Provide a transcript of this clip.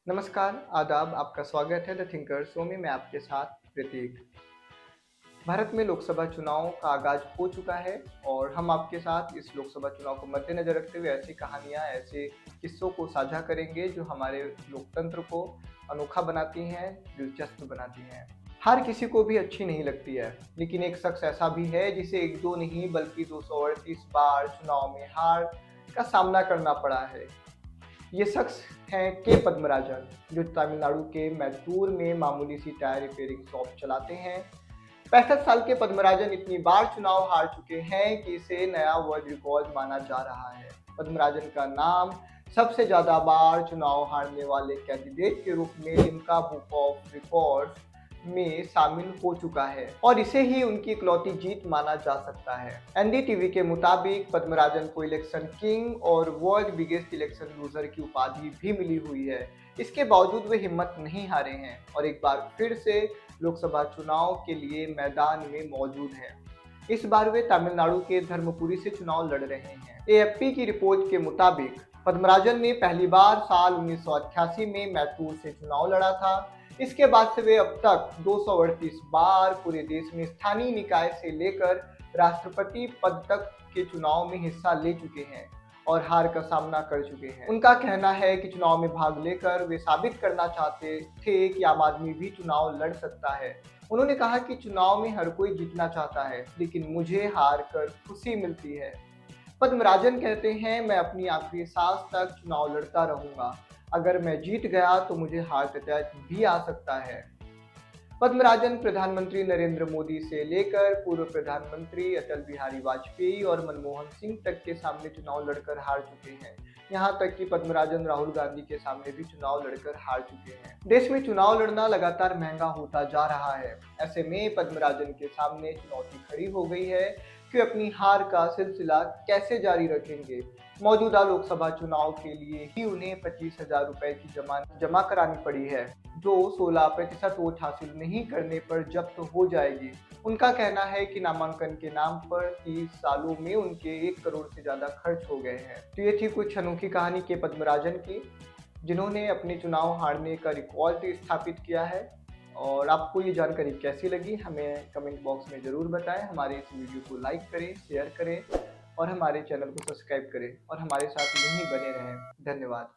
नमस्कार, आदाब, आपका स्वागत है द थिंकर शो में। मैं आपके साथ प्रतीक। भारत में लोकसभा चुनाव का आगाज हो चुका है और हम आपके साथ इस लोकसभा चुनाव को मद्देनजर रखते हुए ऐसी कहानियाँ, ऐसे किस्सों को साझा करेंगे जो हमारे लोकतंत्र को अनोखा बनाती हैं, दिलचस्प बनाती हैं। हार किसी को भी अच्छी नहीं लगती है, लेकिन एक शख्स ऐसा भी है जिसे 1-2 नहीं बल्कि 238 बार चुनाव में हार का सामना करना पड़ा है। ये शख्स हैं के पद्मराजन, जो तमिलनाडु के मैत्तूर में मामूली सी टायर रिपेयरिंग शॉप चलाते हैं। 65 साल के पद्मराजन इतनी बार चुनाव हार चुके हैं कि इसे नया वर्ल्ड रिकॉर्ड माना जा रहा है। पद्मराजन का नाम सबसे ज्यादा बार चुनाव हारने वाले कैंडिडेट के रूप में लिम्का बुक ऑफ रिकॉर्ड्स में शामिल हो चुका है और इसे ही उनकी इकलौती जीत माना जा सकता है। एनडीटीवी के मुताबिक पद्मराजन को इलेक्शन किंग और वर्ल्ड बिगेस्ट इलेक्शन लूजर की उपाधि भी मिली हुई है। इसके बावजूद वे हिम्मत नहीं हारे हैं और एक बार फिर से लोकसभा चुनाव के लिए मैदान में मौजूद हैं। इस बार वे तमिलनाडु के धर्मपुरी से चुनाव लड़ रहे हैं। एएफपी की रिपोर्ट के मुताबिक पद्मराजन ने पहली बार साल 1988 में मैसूर से चुनाव लड़ा था। इसके बाद से वे अब तक 238 बार पूरे देश में स्थानीय निकाय से लेकर राष्ट्रपति पद तक के चुनाव में हिस्सा ले चुके हैं और हार का सामना कर चुके हैं। उनका कहना है कि चुनाव में भाग लेकर वे साबित करना चाहते थे कि आम आदमी भी चुनाव लड़ सकता है। उन्होंने कहा कि चुनाव में हर कोई जीतना चाहता है, लेकिन मुझे हार कर खुशी मिलती है। पद्मराजन कहते हैं, मैं अपनी आखिरी सांस तक चुनाव लड़ता रहूंगा। अगर मैं जीत गया तो मुझे हार्ट अटैक भी आ सकता है। पद्मराजन प्रधानमंत्री नरेंद्र मोदी से लेकर पूर्व प्रधानमंत्री अटल बिहारी वाजपेयी और मनमोहन सिंह तक के सामने चुनाव लड़कर हार चुके हैं। यहाँ तक कि पद्मराजन राहुल गांधी के सामने भी चुनाव लड़कर हार चुके हैं। देश में चुनाव लड़ना लगातार महंगा होता जा रहा है। ऐसे में पद्मराजन के सामने चुनौती खड़ी हो गई है कि अपनी हार का सिलसिला कैसे जारी रखेंगे। मौजूदा लोकसभा चुनाव के लिए ही उन्हें 25,000 रुपए की जमा करानी पड़ी है, जो 16% वोट हासिल नहीं करने पर जब्त हो जाएगी। उनका कहना है कि नामांकन के नाम पर 30 सालों में उनके 1 करोड़ से ज्यादा खर्च हो गए हैं। तो ये थी कुछ अनोखी कहानी के पद्मराजन की, जिन्होंने अपने चुनाव हारने का रिकॉर्ड स्थापित किया है। और आपको ये जानकारी कैसी लगी, हमें कमेंट बॉक्स में ज़रूर बताएं। हमारे इस वीडियो को लाइक करें, शेयर करें और हमारे चैनल को सब्सक्राइब करें और हमारे साथ यूं ही बने रहें। धन्यवाद।